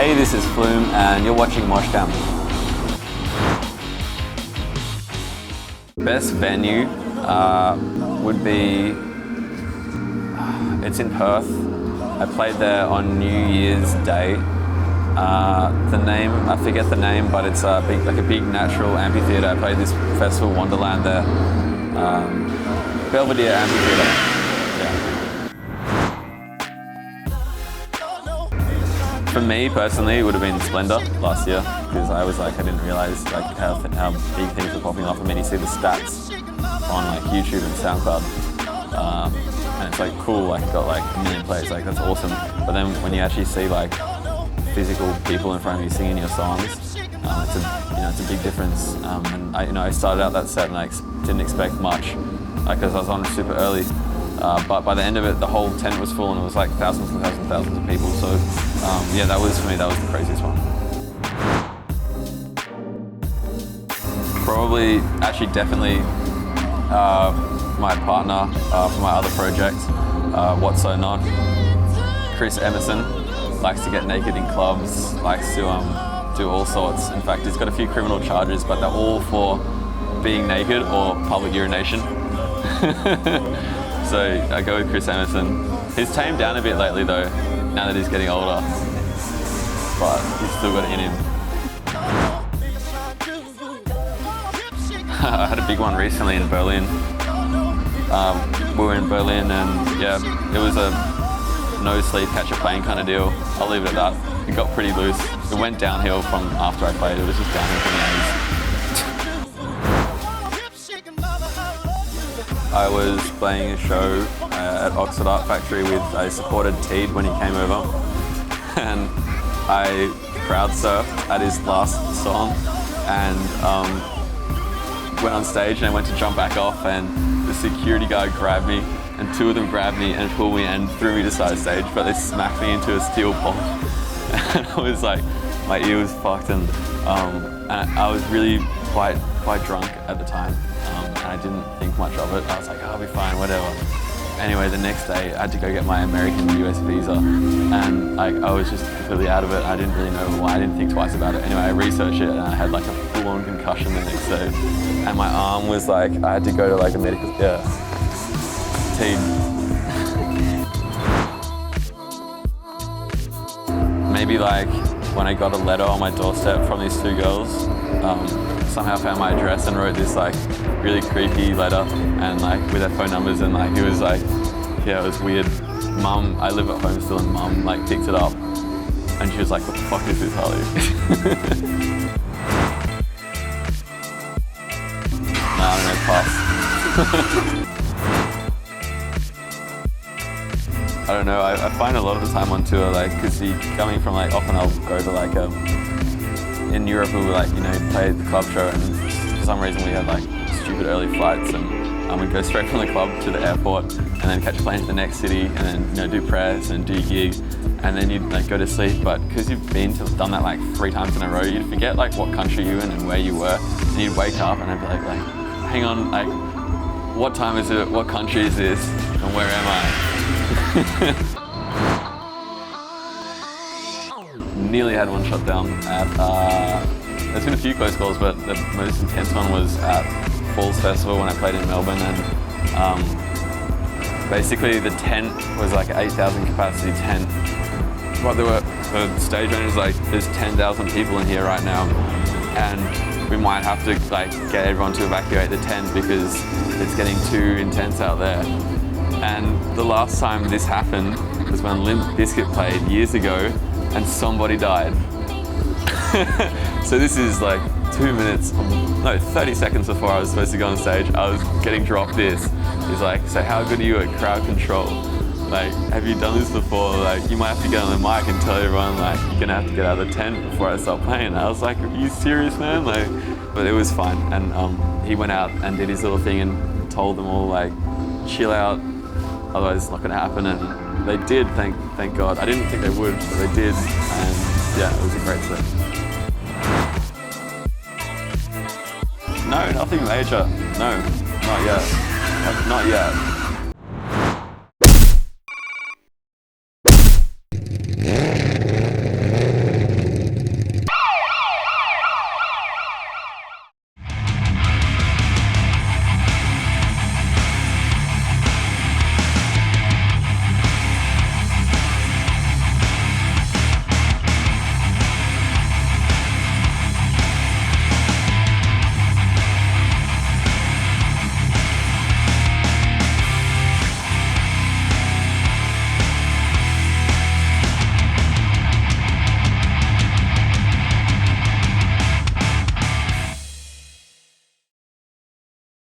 Hey, this is Flume and you're watching Moshcam. Best venue would be, it's in Perth. I played there on New Year's Day. The name, I forget the name, but it's a big natural amphitheatre. I played this festival Wonderland there. Belvedere Amphitheatre. For me personally, it would have been Splendor last year because I didn't realise how big things were popping off. I mean, you see the stats on YouTube and SoundCloud, and it's cool. It got 1 million plays. That's awesome. But then when you actually see physical people in front of you singing your songs, it's a big difference. And I started out that set and I didn't expect much because I was on super early. But by the end of it, the whole tent was full and it was thousands and thousands and thousands of people. So yeah, that was, for me, that was the craziest one. Probably, actually definitely my partner for my other project, What's So Not. Chris Emerson likes to get naked in clubs, likes to do all sorts. In fact, he's got a few criminal charges, but they're all for being naked or public urination. So I go with Chris Emerson. He's tamed down a bit lately though, now that he's getting older. But he's still got it in him. I had a big one recently in Berlin. We were in Berlin and yeah, it was a no sleep, catch a plane kind of deal. I'll leave it at that. It got pretty loose. It went downhill from after I played. It was just downhill from the 80s. I was playing a show at Oxford Art Factory with, I supported Teed when he came over, and I crowd surfed at his last song and went on stage and I went to jump back off and the security guard grabbed me and two of them grabbed me and pulled me and threw me to side stage, but they smacked me into a steel pole and I was my ear was fucked and I was really quite drunk at the time. I didn't think much of it. I was I'll be fine, whatever. Anyway, the next day I had to go get my American US visa and I was just completely out of it. I didn't really know why. I didn't think twice about it. Anyway, I researched it and I had a full-on concussion the next day. And my arm was I had to go to a medical, team. Maybe when I got a letter on my doorstep from these two girls, somehow found my address and wrote this really creepy letter and with their phone numbers and it was yeah, it was weird. Mum, I live at home still and Mum picked it up and she was what the fuck is this, Harley? Nah, I don't know, pass. I don't know, I find a lot of the time on tour because coming from often I'll go to in Europe we would play at the club show and for some reason we had stupid early flights and we'd go straight from the club to the airport and then catch a plane to the next city and then do press and do your gig and then you'd go to sleep, but because you've done that 3 times in a row, you'd forget what country you're in and where you were and you'd wake up and I'd be hang on, what time is it, what country is this and where am I? Nearly had one shot down at, there's been a few close calls, but the most intense one was at Falls Festival when I played in Melbourne and basically the tent was 8,000 capacity tent. But the stage manager's there's 10,000 people in here right now and we might have to get everyone to evacuate the tent because it's getting too intense out there. And the last time this happened was when Limp Bizkit played years ago and somebody died. So this is 2 minutes, no, 30 seconds before I was supposed to go on stage, I was getting dropped this. He's so how good are you at crowd control? Have you done this before? You might have to get on the mic and tell everyone you're gonna have to get out of the tent before I start playing. I was are you serious, man? But it was fine. And he went out and did his little thing and told them all chill out, otherwise it's not gonna happen. And they did, thank God. I didn't think they would, but they did. And yeah, it was a great set. No, nothing major. No, not yet. Not yet.